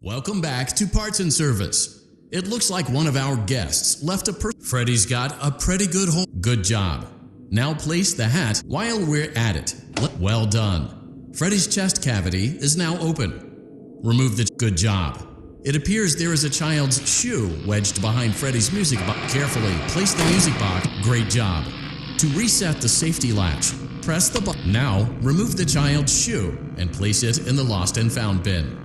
Welcome back to Parts and Service. It looks like one of our guests left Freddy's got a pretty good hole. Good job. Now place the hat while we're at it. Well done. Freddy's chest cavity is now open. Remove the good job. It appears there is a child's shoe wedged behind Freddy's music box. Carefully place the music box. Great job. To reset the safety latch, press the button. Now remove the child's shoe and place it in the lost and found bin.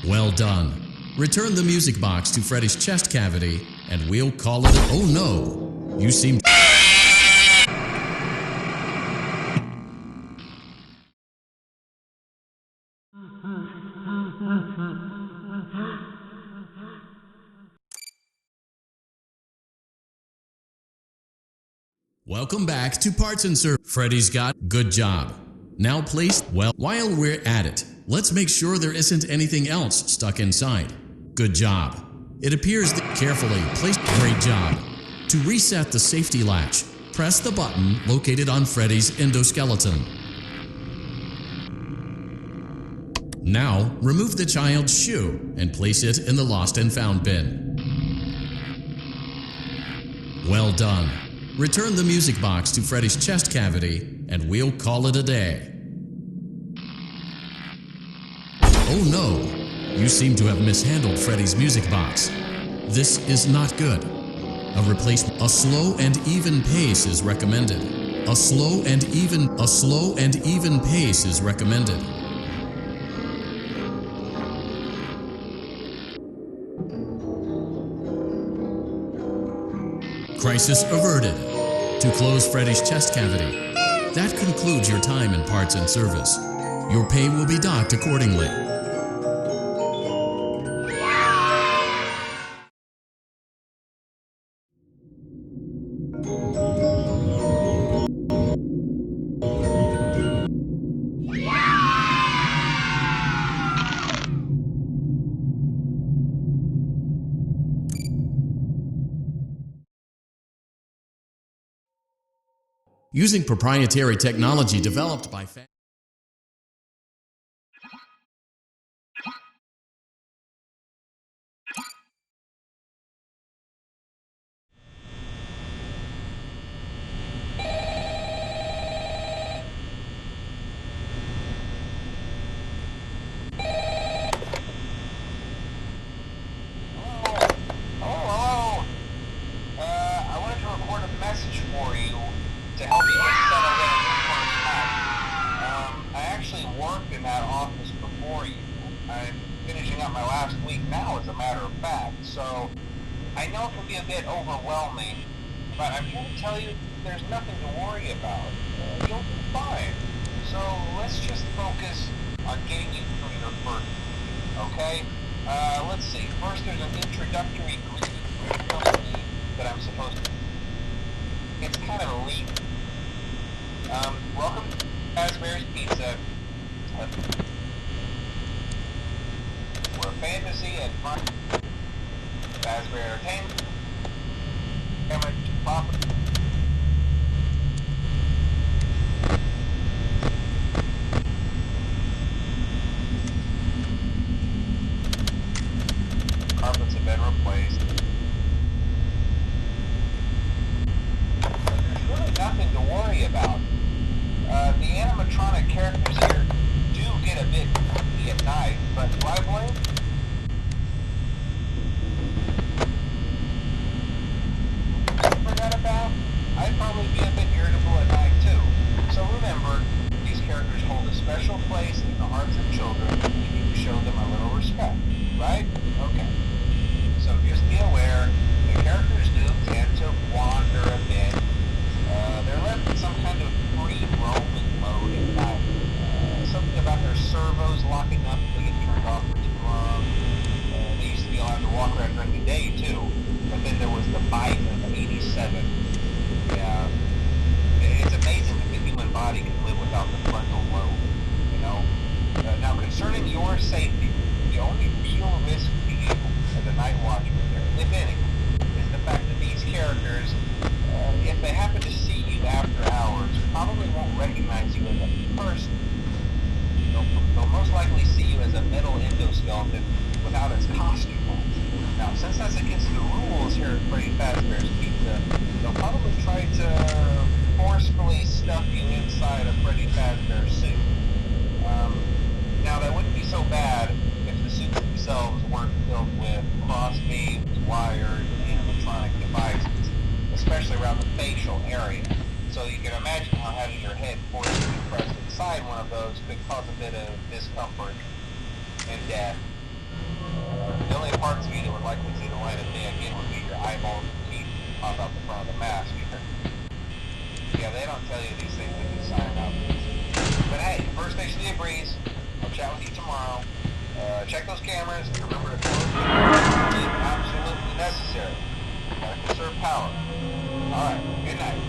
Well done. Return the music box to Freddy's chest cavity and we'll call it oh no, you seem Welcome back to Parts and Service. Freddy's got good job. Now place well while we're at it. Let's make sure there isn't anything else stuck inside. Good job. It appears that carefully placed. Great job. To reset the safety latch, press the button located on Freddy's endoskeleton. Now, remove the child's shoe and place it in the lost and found bin. Well done. Return the music box to Freddy's chest cavity and we'll call it a day. Oh no, you seem to have mishandled Freddy's music box. This is not good. A slow and even pace is recommended. A slow and even pace is recommended. Crisis averted. To close Freddy's chest cavity. That concludes your time in Parts and Service. Your pay will be docked accordingly. Using proprietary technology developed by to help you get settled in your first night. I actually worked in that office before you. I'm finishing up my last week now, as a matter of fact, so I know it can be a bit overwhelming, but I'm here to tell you there's nothing to worry about. You'll be fine. So let's just focus on getting you through your first week, okay? Let's see. First, there's an introductory greeting from your company that I'm supposed to. It's kind of a leap. Welcome to Raspberry's Pizza. We're fantasy and fun. Raspberry Entertainment. Carpets have been replaced. There's really nothing to worry about. The animatronic characters here do get a bit funky at night, but do I blame? Forgot about? I'd probably be a bit irritable at night too. So remember, these characters hold a special place in the hearts of children, and you need to show them a little respect, right? Okay. So just be aware, the characters do tend to wander a bit. They're left in some kind of free roaming mode at night. Something about their servos locking up, they get turned off for too long. commercial area. So you can imagine how having your head forcibly pressed inside one of those could cause a bit of discomfort and death. The only parts of you that would likely see the light of day again would be your eyeballs and teeth pop out the front of the mask. Yeah, they don't tell you these things when you sign up. But hey, first station of the breeze. I'll chat with you tomorrow. Check those cameras and remember to close the doors if absolutely necessary. Gotta conserve power. Alright, good night.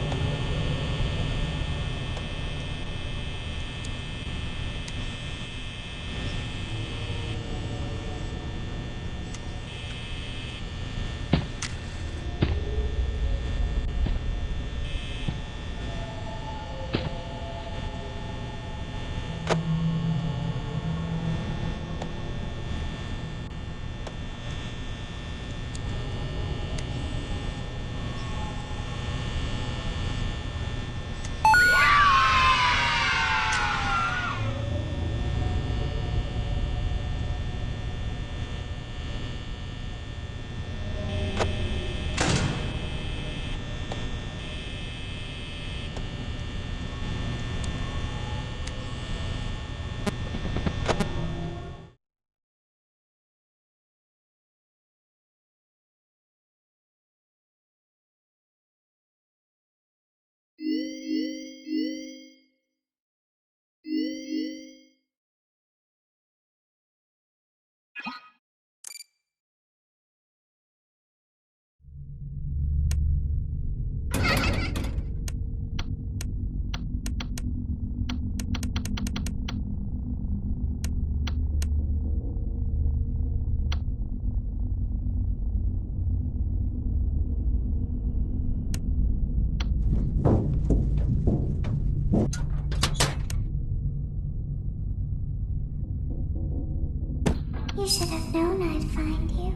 You should have known I'd find you.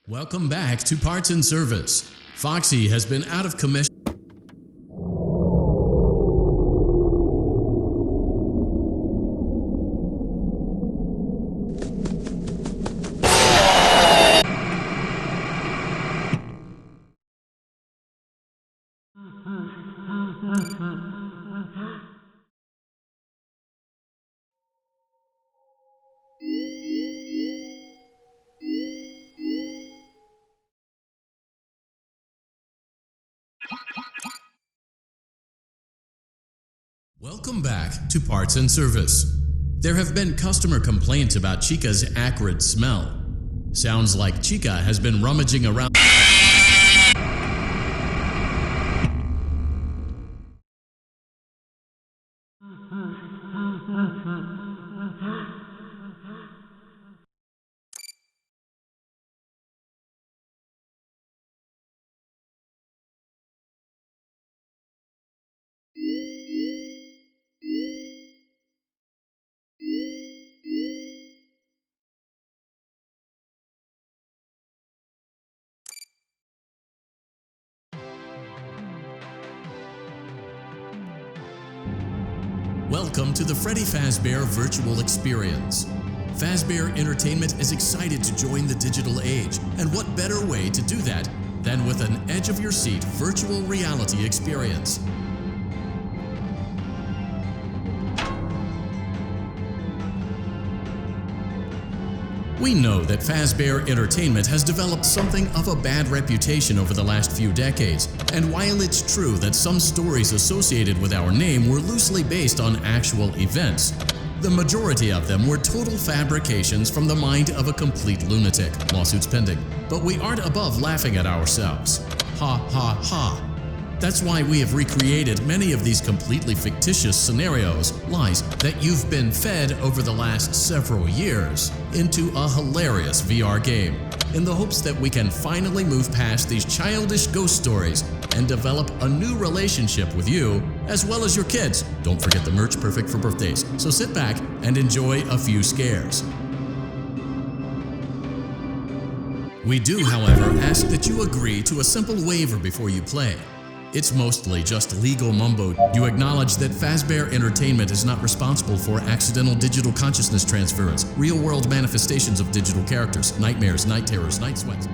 Welcome back to Parts and Service. Foxy has been out of commission. Welcome back to Parts and Service. There have been customer complaints about Chica's acrid smell. Sounds like Chica has been rummaging around. Welcome to the Freddy Fazbear Virtual Experience. Fazbear Entertainment is excited to join the digital age, and what better way to do that than with an edge-of-your-seat virtual reality experience. We know that Fazbear Entertainment has developed something of a bad reputation over the last few decades, and while it's true that some stories associated with our name were loosely based on actual events, the majority of them were total fabrications from the mind of a complete lunatic. Lawsuits pending. But we aren't above laughing at ourselves. Ha ha ha. That's why we have recreated many of these completely fictitious scenarios, lies that you've been fed over the last several years, into a hilarious VR game, in the hopes that we can finally move past these childish ghost stories and develop a new relationship with you, as well as your kids. Don't forget the merch, perfect for birthdays. So sit back and enjoy a few scares. We do, however, ask that you agree to a simple waiver before you play. It's mostly just legal mumbo. You acknowledge that Fazbear Entertainment is not responsible for accidental digital consciousness transference, real-world manifestations of digital characters, nightmares, night terrors, night sweats.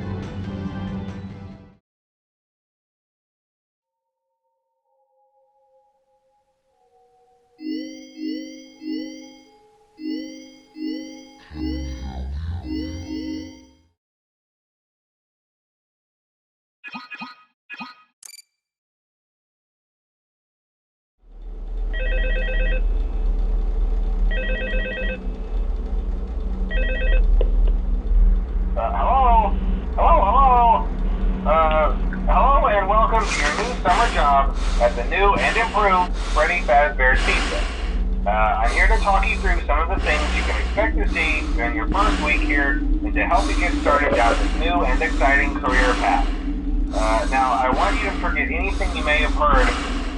Hello and welcome to your new summer job at the new and improved Freddy Fazbear's Pizza. I'm here to talk you through some of the things you can expect to see during your first week here and to help you get started down this new and exciting career path. Now, I want you to forget anything you may have heard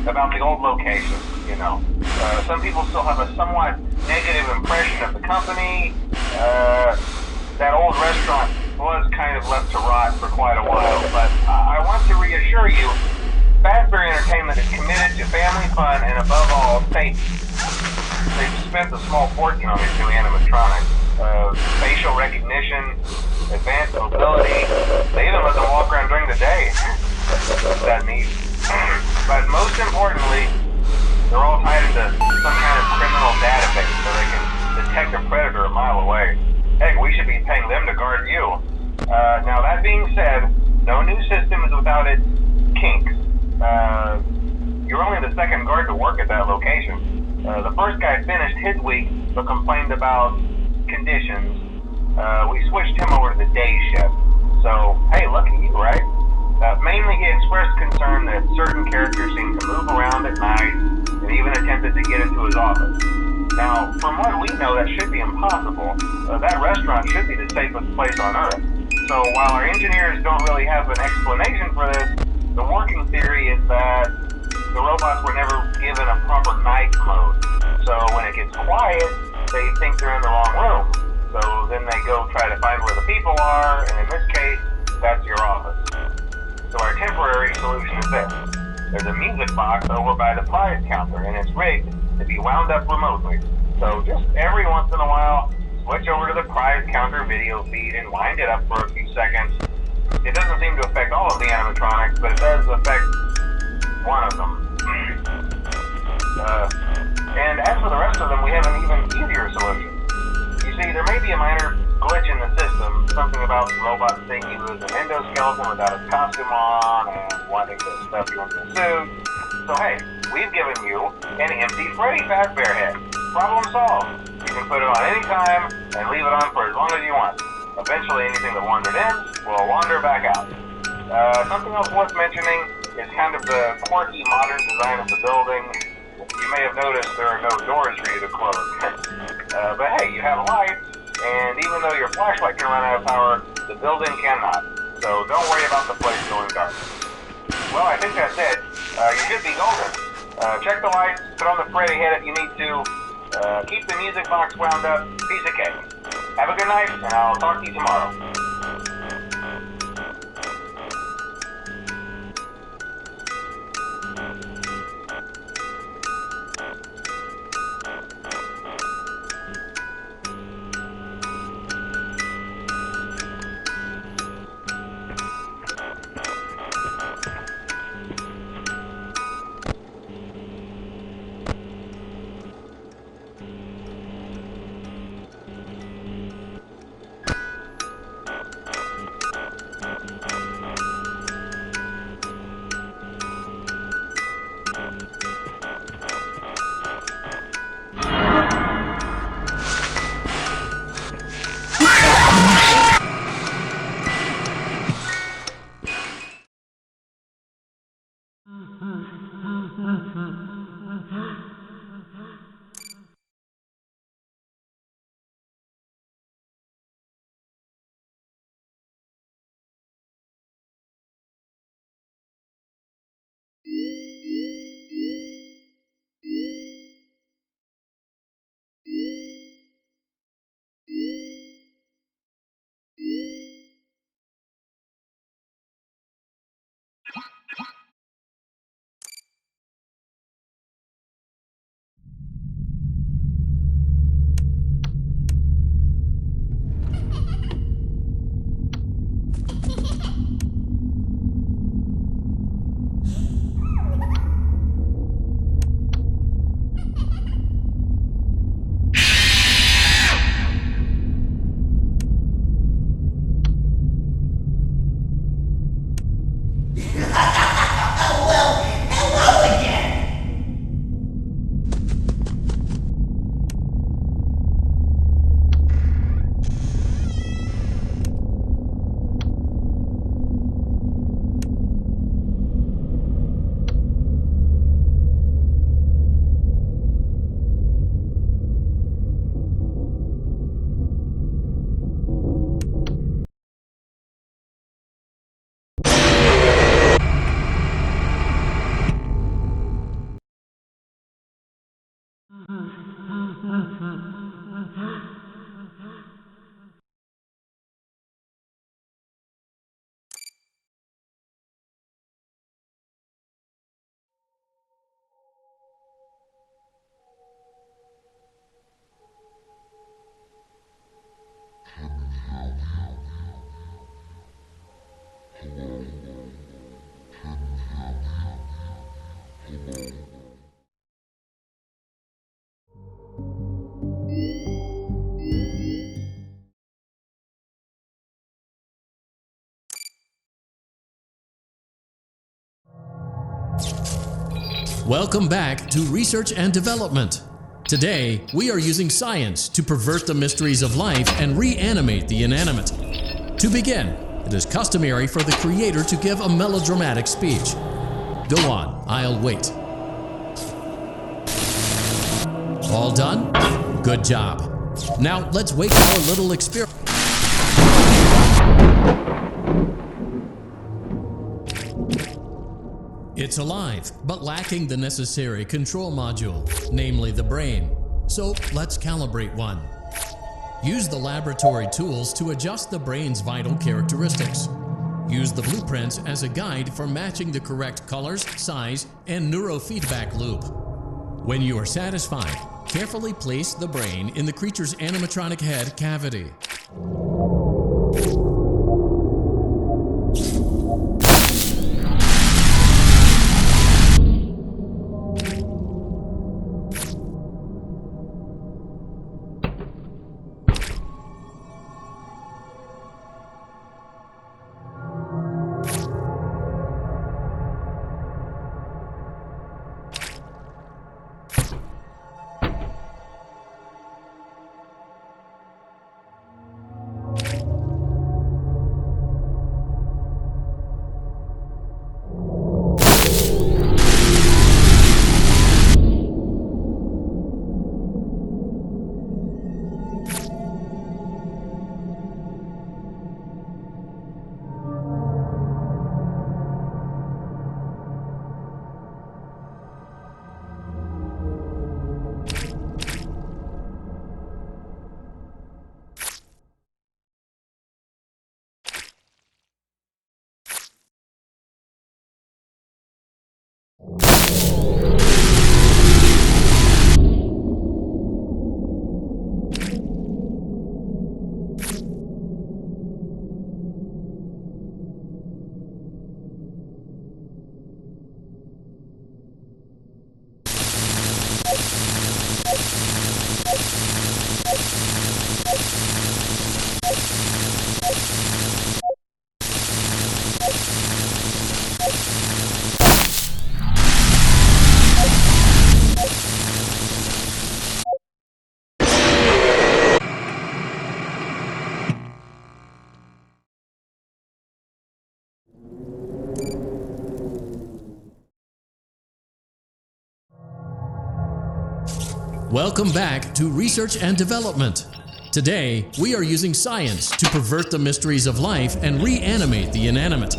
about the old location, you know. Some people still have a somewhat negative impression of the company. That old restaurant was kind of left to rot for quite a while, but I want to reassure you, Fazbear Entertainment is committed to family fun and above all, safety. They've spent a small fortune on these new animatronics. Facial recognition, advanced mobility, they even let them walk around during the day. That neat. But most importantly, they're all tied into some kind of criminal database so they can detect a predator a mile away. Heck, we should be paying them to guard you. Now that being said, no new system is without its kinks. You're only the second guard to work at that location. The first guy finished his week but complained about conditions. We switched him over to the day shift. So, hey, lucky you, right? Mainly he expressed concern that certain characters seem to move around at night and even attempted to get into his office. Now, from what we know, that should be impossible. That restaurant should be the safest place on Earth. So while our engineers don't really have an explanation for this, the working theory is that the robots were never given a proper night mode. So when it gets quiet, they think they're in the wrong room. So then they go try to find where the people are, and in this case, that's your office. So our temporary solution is this. There's a music box over by the prize counter, and it's rigged to be wound up remotely. So just every once in a while, switch over to the prize counter video feed and wind it up for a few seconds. It doesn't seem to affect all of the animatronics, but it does affect one of them. And as for the rest of them, we have an even easier solution. You see, there may be a minor glitch in the system, something about the robot thinking he was an endoskeleton without his costume on and wanting to stuff you into a suit. So hey, we've given you an empty Freddy Fazbear head. Problem solved. You can put it on any time and leave it on for as long as you want. Eventually anything that wandered in will wander back out. Something else worth mentioning is kind of the quirky modern design of the building. You may have noticed there are no doors for you to close. But hey, you have lights, and even though your flashlight can run out of power, the building cannot. So don't worry about the place going dark. Well, I think that's it. You should be golden. Check the lights, put on the Freddy head if you need to. Keep the music box wound up. Piece of cake. Have a good night, and I'll talk to you tomorrow. Welcome back to Research and Development. Today, we are using science to pervert the mysteries of life and reanimate the inanimate. To begin, it is customary for the creator to give a melodramatic speech. Go on, I'll wait. All done? Good job. Now let's wake our little experiment. It's alive, but lacking the necessary control module, namely the brain. So let's calibrate one. Use the laboratory tools to adjust the brain's vital characteristics. Use the blueprints as a guide for matching the correct colors, size, and neurofeedback loop. When you are satisfied, carefully place the brain in the creature's animatronic head cavity. Welcome back to Research and Development. Today, we are using science to pervert the mysteries of life and reanimate the inanimate.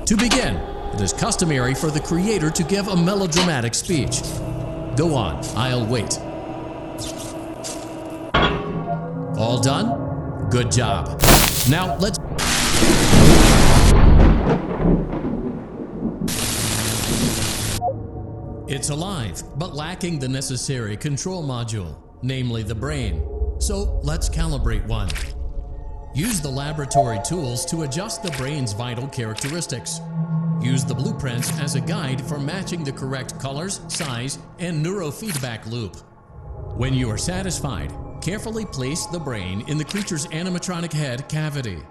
To begin, it is customary for the creator to give a melodramatic speech. Go on, I'll wait. All done? Good job. Now let's... It's alive, but lacking the necessary control module, namely the brain. So let's calibrate one. Use the laboratory tools to adjust the brain's vital characteristics. Use the blueprints as a guide for matching the correct colors, size, and neurofeedback loop. When you are satisfied, carefully place the brain in the creature's animatronic head cavity.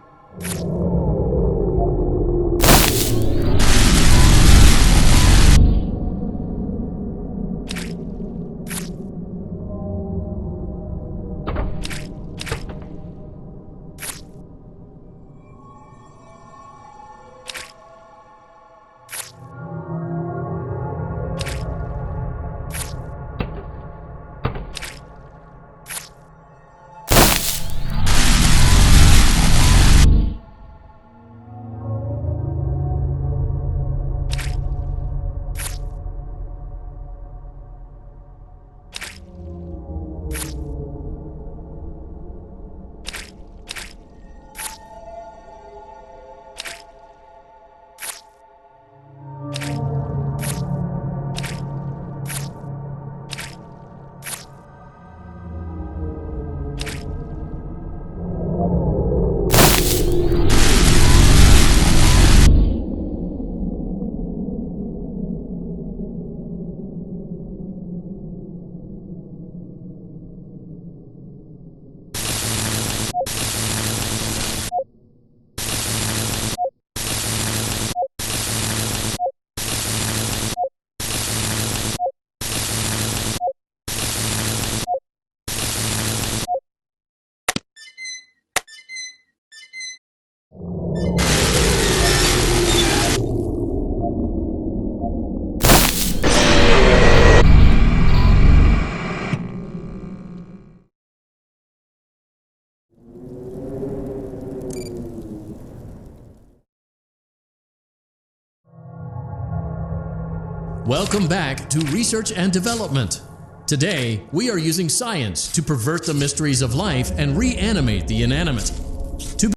Welcome back to Research and Development. Today, we are using science to pervert the mysteries of life and reanimate the inanimate.